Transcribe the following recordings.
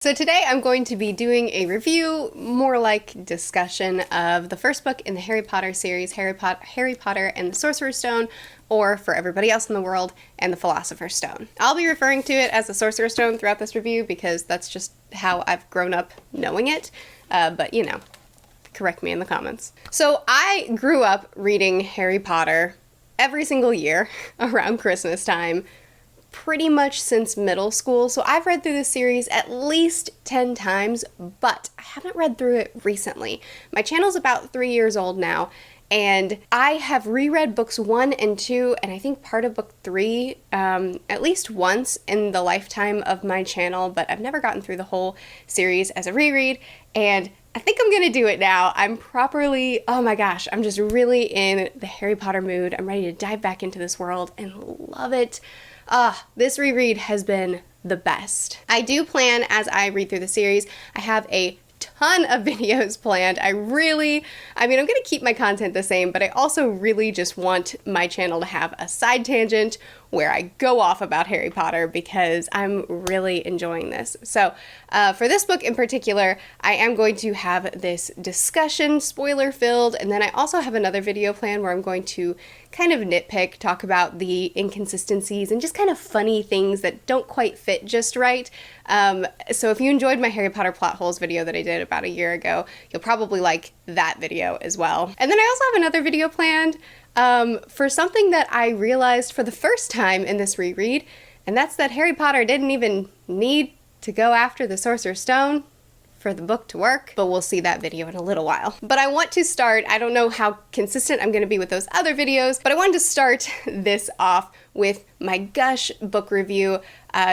So today I'm going to be doing a review, more like discussion, of the first book in the Harry Potter series, Harry Potter and the Sorcerer's Stone, or for everybody else in the world, and the Philosopher's Stone. I'll be referring to it as the Sorcerer's Stone throughout this review because that's just how I've grown up knowing it, but you know, correct me in the comments. So I grew up reading Harry Potter every single year around Christmas time, pretty much since middle school, so I've read through this series at least 10 times, but I haven't read through it recently. My channel's about 3 years old now, and I have reread books 1 and 2, and I think part of book 3 at least once in the lifetime of my channel, but I've never gotten through the whole series as a reread, and I think I'm gonna do it now. I'm properly, oh my gosh, I'm just really in the Harry Potter mood. I'm ready to dive back into this world and love it. This reread has been the best. I do plan, as I read through the series, I have a ton of videos planned. I'm gonna keep my content the same, but I also really just want my channel to have a side tangent where I go off about Harry Potter because I'm really enjoying this. So for this book in particular, I am going to have this discussion, spoiler filled, and then I also have another video plan where I'm going to kind of nitpick, talk about the inconsistencies and just kind of funny things that don't quite fit just right. So if you enjoyed my Harry Potter plot holes video that I did about a year ago, you'll probably like that video as well. And then I also have another video planned for something that I realized for the first time in this reread, and that's that Harry Potter didn't even need to go after the Sorcerer's Stone for the book to work, but we'll see that video in a little while. But I want to start, I don't know how consistent I'm going to be with those other videos, but I wanted to start this off with my gush book review,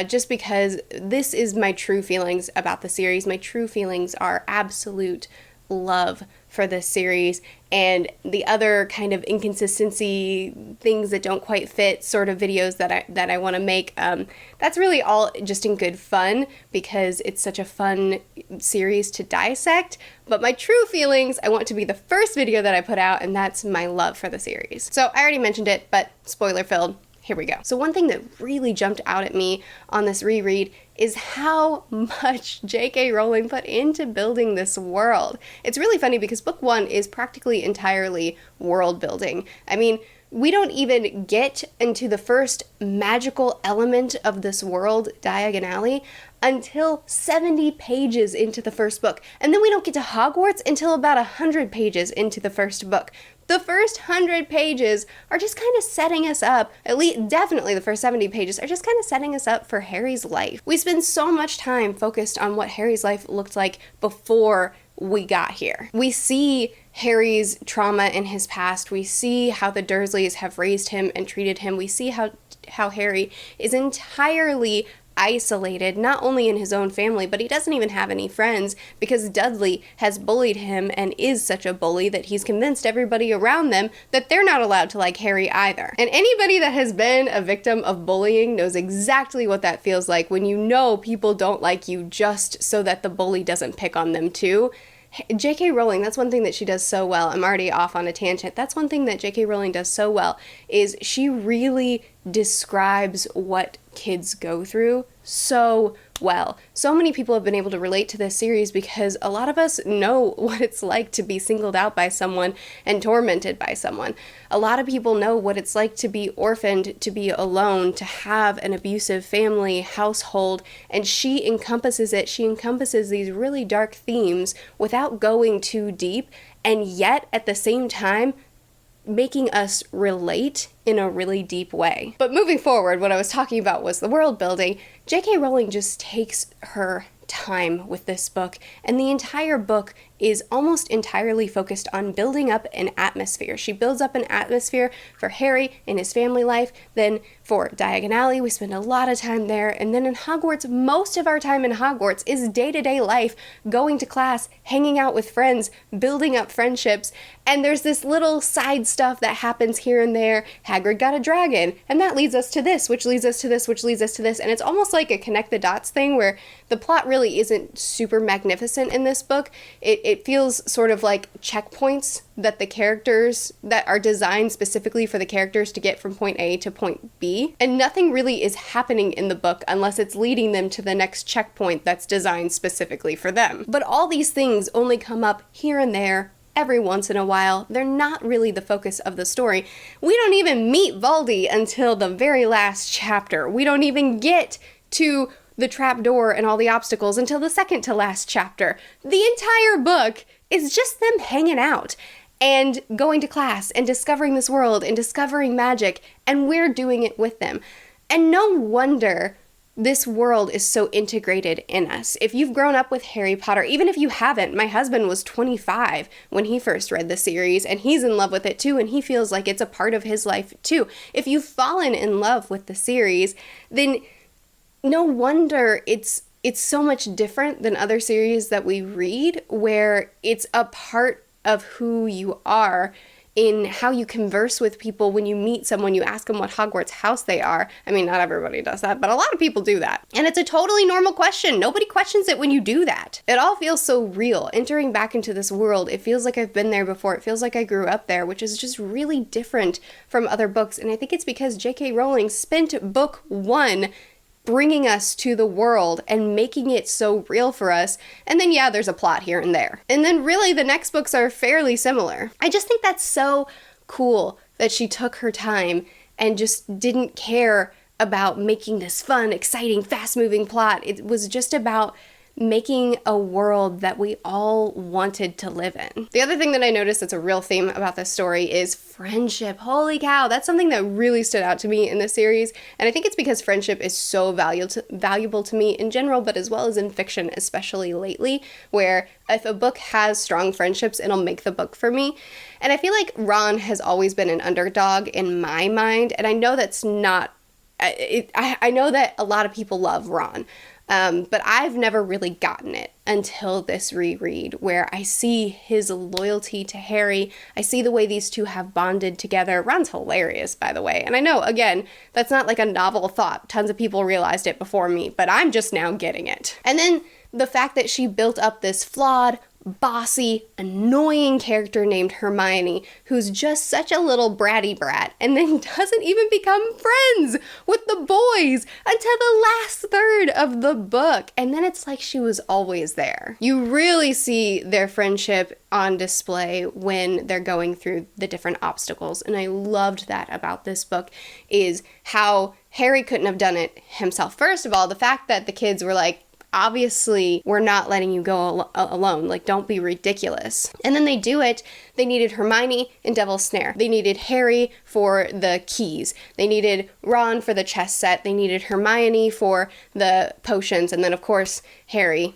just because this is my true feelings about the series. My true feelings are absolute love for this series, and the other kind of inconsistency, things that don't quite fit sort of videos that I want to make, that's really all just in good fun because it's such a fun series to dissect. But my true feelings, I want to be the first video that I put out, and that's my love for the series. So I already mentioned it, but spoiler filled. Here we go. So one thing that really jumped out at me on this reread is how much J.K. Rowling put into building this world. It's really funny because book 1 is practically entirely world building. I mean, we don't even get into the first magical element of this world, Diagon Alley, until 70 pages into the first book. And then we don't get to Hogwarts until about 100 pages into the first book. The first 100 pages are just kind of setting us up, at least definitely the first 70 pages are just kind of setting us up for Harry's life. We spend so much time focused on what Harry's life looked like before we got here. We see Harry's trauma in his past. We see how the Dursleys have raised him and treated him. We see how Harry is entirely isolated, not only in his own family, but he doesn't even have any friends because Dudley has bullied him and is such a bully that he's convinced everybody around them that they're not allowed to like Harry either. And anybody that has been a victim of bullying knows exactly what that feels like when you know people don't like you just so that the bully doesn't pick on them too. J.K. Rowling, that's one thing that she does so well. I'm already off on a tangent. That's one thing that J.K. Rowling does so well, is she really describes what kids go through so well. So many people have been able to relate to this series because a lot of us know what it's like to be singled out by someone and tormented by someone. A lot of people know what it's like to be orphaned, to be alone, to have an abusive family, household, and she encompasses it. She encompasses these really dark themes without going too deep, and yet at the same time making us relate in a really deep way. But moving forward, what I was talking about was the world building. J.K. Rowling just takes her time with this book, and the entire book is almost entirely focused on building up an atmosphere. She builds up an atmosphere for Harry and his family life. Then for Diagon Alley, we spend a lot of time there. And then in Hogwarts, most of our time in Hogwarts is day-to-day life, going to class, hanging out with friends, building up friendships. And there's this little side stuff that happens here and there. Hagrid got a dragon, and that leads us to this, which leads us to this, which leads us to this. And it's almost like a connect the dots thing where the plot really isn't super magnificent in this book. It feels sort of like checkpoints that the characters, that are designed specifically for the characters to get from point A to point B. And nothing really is happening in the book unless it's leading them to the next checkpoint that's designed specifically for them. But all these things only come up here and there, every once in a while. They're not really the focus of the story. We don't even meet Valdi until the very last chapter. We don't even get to the trapdoor and all the obstacles until the second to last chapter. The entire book is just them hanging out and going to class and discovering this world and discovering magic, and we're doing it with them. And no wonder this world is so integrated in us. If you've grown up with Harry Potter, even if you haven't, my husband was 25 when he first read the series, and he's in love with it too, and he feels like it's a part of his life too. If you've fallen in love with the series, then no wonder it's so much different than other series that we read, where it's a part of who you are in how you converse with people. When you meet someone, you ask them what Hogwarts house they are. I mean, not everybody does that, but a lot of people do that. And it's a totally normal question. Nobody questions it when you do that. It all feels so real. Entering back into this world, it feels like I've been there before. It feels like I grew up there, which is just really different from other books. And I think it's because J.K. Rowling spent book one bringing us to the world and making it so real for us. And then, yeah, there's a plot here and there. And then really the next books are fairly similar. I just think that's so cool that she took her time and just didn't care about making this fun, exciting, fast-moving plot. It was just about making a world that we all wanted to live in. The other thing that I noticed that's a real theme about this story is friendship. Holy cow, that's something that really stood out to me in this series, and I think it's because friendship is so valuable to me in general, but as well as in fiction, especially lately, where if a book has strong friendships, it'll make the book for me. And I feel like Ron has always been an underdog in my mind, and I know that's not... I know that a lot of people love Ron, but I've never really gotten it until this reread, where I see his loyalty to Harry. I see the way these two have bonded together. Ron's hilarious, by the way. And I know, again, that's not like a novel thought. Tons of people realized it before me, but I'm just now getting it. And then the fact that she built up this flawed, bossy, annoying character named Hermione, who's just such a little bratty brat, and then doesn't even become friends with the boys until the last third of the book. And then it's like she was always there. You really see their friendship on display when they're going through the different obstacles. And I loved that about this book, is how Harry couldn't have done it himself. First of all, the fact that the kids were like, obviously, we're not letting you go alone. Like, don't be ridiculous. And then they do it. They needed Hermione in Devil's Snare. They needed Harry for the keys. They needed Ron for the chess set. They needed Hermione for the potions. And then, of course, Harry,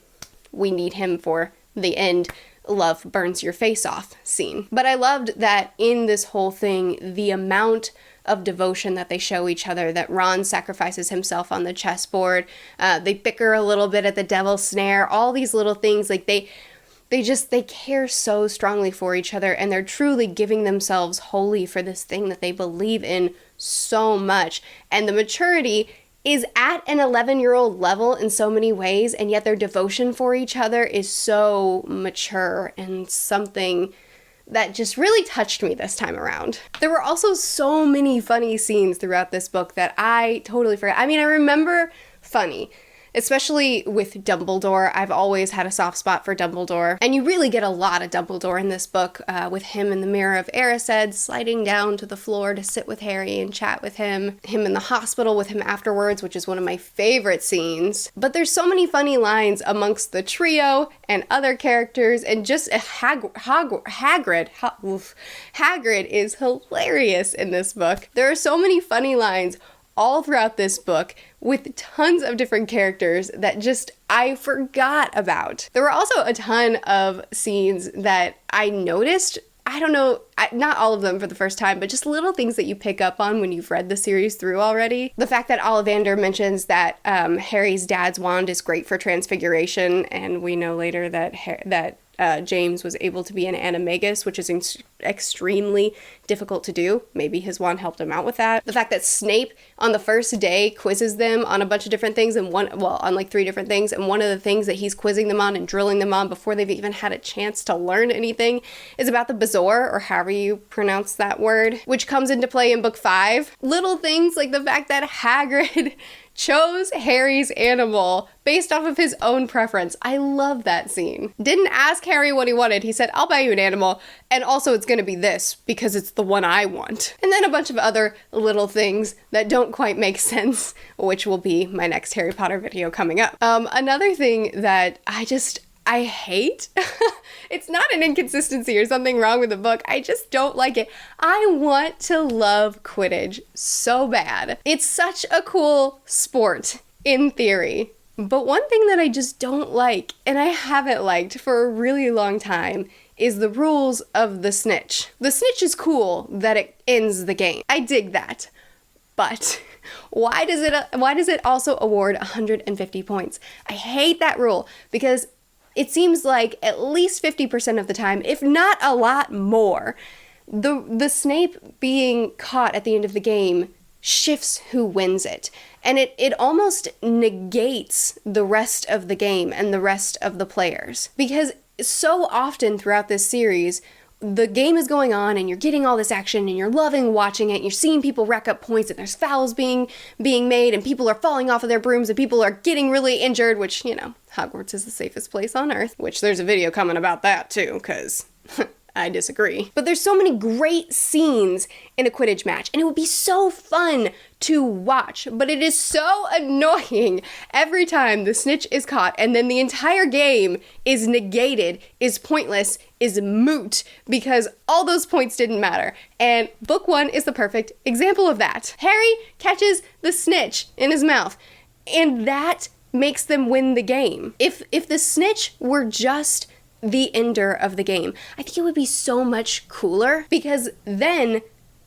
we need him for the end love burns your face off scene. But I loved that in this whole thing, the amount of devotion that they show each other, that Ron sacrifices himself on the chessboard, they bicker a little bit at the Devil's Snare, all these little things, like they care so strongly for each other, and they're truly giving themselves wholly for this thing that they believe in so much. And the maturity is at an 11-year-old level in so many ways, and yet their devotion for each other is so mature and something that just really touched me this time around. There were also so many funny scenes throughout this book that I totally forgot. I mean, I remember funny, especially with Dumbledore. I've always had a soft spot for Dumbledore, and you really get a lot of Dumbledore in this book, with him in the Mirror of Erised, sliding down to the floor to sit with Harry and chat with him in the hospital with him afterwards, which is one of my favorite scenes. But there's so many funny lines amongst the trio and other characters, and just Hagrid is hilarious in this book. There are so many funny lines all throughout this book with tons of different characters that just I forgot about. There were also a ton of scenes that I noticed. I don't know, not all of them for the first time, but just little things that you pick up on when you've read the series through already. The fact that Ollivander mentions that Harry's dad's wand is great for transfiguration, and we know later that James was able to be an animagus, which is extremely difficult to do. Maybe his wand helped him out with that. The fact that Snape on the first day quizzes them on a bunch of different things, and on like 3 different things, and one of the things that he's quizzing them on and drilling them on before they've even had a chance to learn anything is about the Bezoar, or however you pronounce that word, which comes into play in book 5. Little things like the fact that Hagrid chose Harry's animal based off of his own preference. I love that scene. Didn't ask Harry what he wanted. He said, I'll buy you an animal, and also it's gonna be this because it's the one I want. And then a bunch of other little things that don't quite make sense, which will be my next Harry Potter video coming up. Another thing that I hate, it's not an inconsistency or something wrong with the book, I just don't like it. I want to love Quidditch so bad. It's such a cool sport, in theory. But one thing that I just don't like, and I haven't liked for a really long time, is the rules of the snitch. The snitch is cool that it ends the game. I dig that. But why does it also award 150 points? I hate that rule because it seems like at least 50% of the time, if not a lot more, the Snape being caught at the end of the game shifts who wins it. And it almost negates the rest of the game and the rest of the players. Because so often throughout this series, the game is going on and you're getting all this action and you're loving watching it and you're seeing people rack up points and there's fouls being made and people are falling off of their brooms and people are getting really injured, which, you know, Hogwarts is the safest place on earth, which there's a video coming about that too, because I disagree. But there's so many great scenes in a Quidditch match, and it would be so fun to watch, but it is so annoying every time the snitch is caught and then the entire game is negated, is pointless, is moot, because all those points didn't matter. And book 1 is the perfect example of that. Harry catches the snitch in his mouth, and that makes them win the game. If the snitch were just the ender of the game, I think it would be so much cooler, because then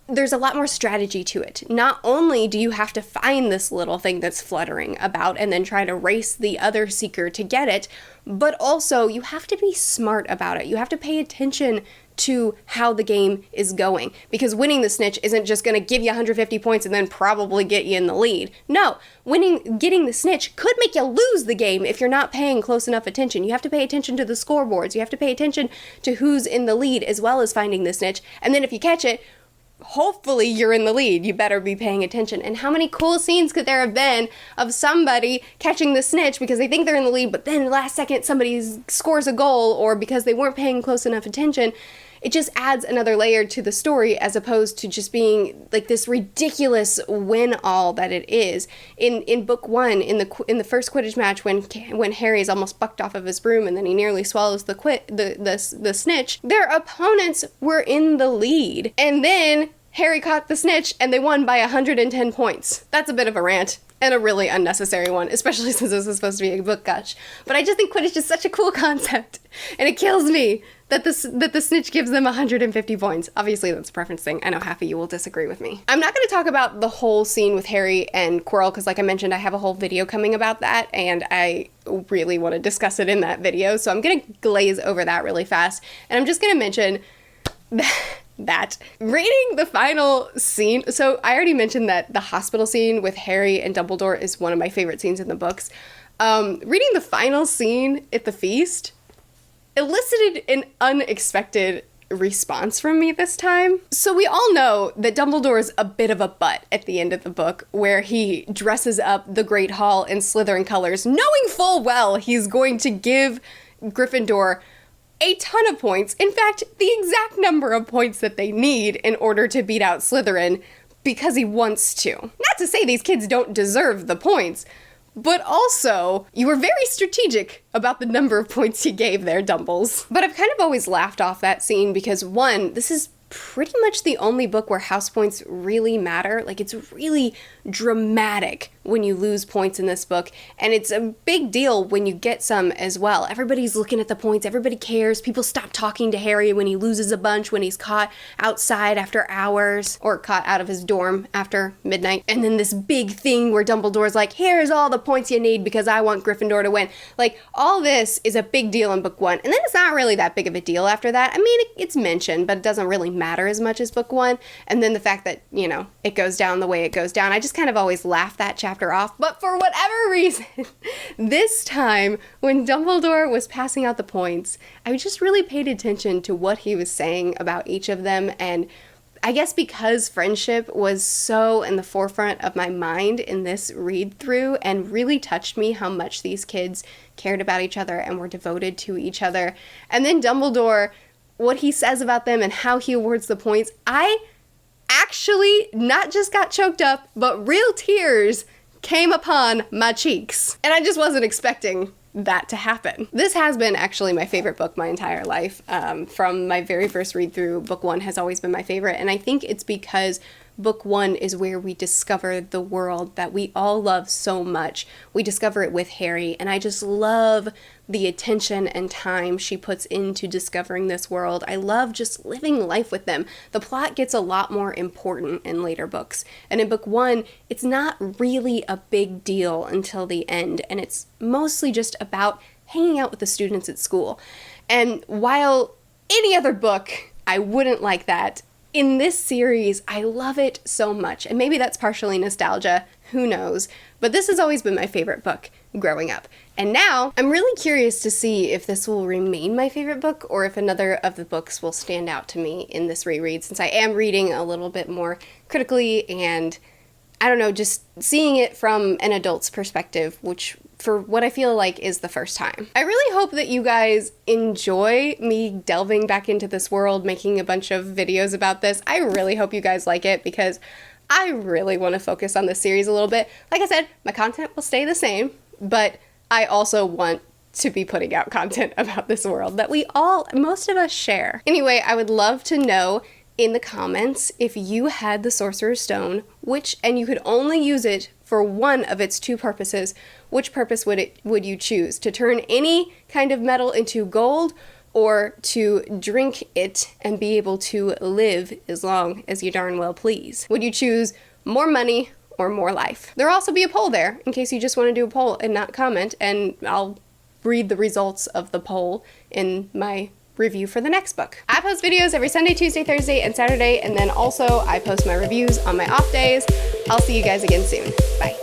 there's a lot more strategy to it. Not only do you have to find this little thing that's fluttering about and then try to race the other seeker to get it, but also you have to be smart about it. You have to pay attention to how the game is going, because winning the snitch isn't just going to give you 150 points and then probably get you in the lead. No, getting the snitch could make you lose the game if you're not paying close enough attention. You have to pay attention to the scoreboards. You have to pay attention to who's in the lead as well as finding the snitch. And then if you catch it, hopefully you're in the lead. You better be paying attention. And how many cool scenes could there have been of somebody catching the snitch because they think they're in the lead, but then last second somebody scores a goal, or because they weren't paying close enough attention. It just adds another layer to the story, as opposed to just being like this ridiculous win-all that it is. In book 1, in the first Quidditch match, when Harry's almost bucked off of his broom and then he nearly swallows the snitch, their opponents were in the lead, and then Harry caught the snitch and they won by 110 points. That's a bit of a rant. And a really unnecessary one, especially since this is supposed to be a book gush. But I just think Quidditch is such a cool concept, and it kills me that the snitch gives them 150 points. Obviously, that's a preference thing. I know half of you will disagree with me. I'm not going to talk about the whole scene with Harry and Quirrell, because like I mentioned, I have a whole video coming about that, and I really want to discuss it in that video, so I'm going to glaze over that really fast. And I'm just going to mention that reading the final scene, so I already mentioned that the hospital scene with Harry and Dumbledore is one of my favorite scenes in the books. Reading the final scene at the feast elicited an unexpected response from me this time. So we all know that Dumbledore's a bit of a butt at the end of the book, where he dresses up the Great Hall in Slytherin colors, knowing full well he's going to give Gryffindor a ton of points. In fact, the exact number of points that they need in order to beat out Slytherin, because he wants to. Not to say these kids don't deserve the points, but also, you were very strategic about the number of points you gave there, Dumbles. But I've kind of always laughed off that scene because, one, this is pretty much the only book where house points really matter. Like, it's really dramatic when you lose points in this book, and it's a big deal when you get some as well. Everybody's looking at the points, everybody cares, people stop talking to Harry when he loses a bunch, when he's caught outside after hours, or caught out of his dorm after midnight. And then this big thing where Dumbledore's like, here's all the points you need because I want Gryffindor to win. Like, all this is a big deal in book 1, and then it's not really that big of a deal after that. I mean, it's mentioned, but it doesn't really matter as much as book 1. And then the fact that, you know, it goes down the way it goes down, I just kind of always laugh that chapter off. But for whatever reason, this time when Dumbledore was passing out the points, I just really paid attention to what he was saying about each of them. And I guess because friendship was so in the forefront of my mind in this read through and really touched me how much these kids cared about each other and were devoted to each other. And then Dumbledore, what he says about them and how he awards the points, I actually not just got choked up, but real tears came upon my cheeks. And I just wasn't expecting that to happen. This has been actually my favorite book my entire life. From my very first read through, book 1 has always been my favorite, and I think it's because book 1 is where we discover the world that we all love so much. We discover it with Harry, and I just love the attention and time she puts into discovering this world. I love just living life with them. The plot gets a lot more important in later books, and in book 1, it's not really a big deal until the end, and it's mostly just about hanging out with the students at school. And while any other book, I wouldn't like that, in this series, I love it so much, and maybe that's partially nostalgia, who knows, but this has always been my favorite book growing up. And now, I'm really curious to see if this will remain my favorite book, or if another of the books will stand out to me in this reread, since I am reading a little bit more critically, and I don't know, just seeing it from an adult's perspective, which for what I feel like is the first time. I really hope that you guys enjoy me delving back into this world, making a bunch of videos about this. I really hope you guys like it because I really want to focus on this series a little bit. Like I said, my content will stay the same, but I also want to be putting out content about this world that most of us share. Anyway, I would love to know in the comments if you had the Sorcerer's Stone, and you could only use it for one of its 2 purposes, which purpose would you choose? To turn any kind of metal into gold, or to drink it and be able to live as long as you darn well please? Would you choose more money or more life? There'll also be a poll there in case you just want to do a poll and not comment, and I'll read the results of the poll in my review for the next book. I post videos every Sunday, Tuesday, Thursday, and Saturday, and then also I post my reviews on my off days. I'll see you guys again soon. Bye.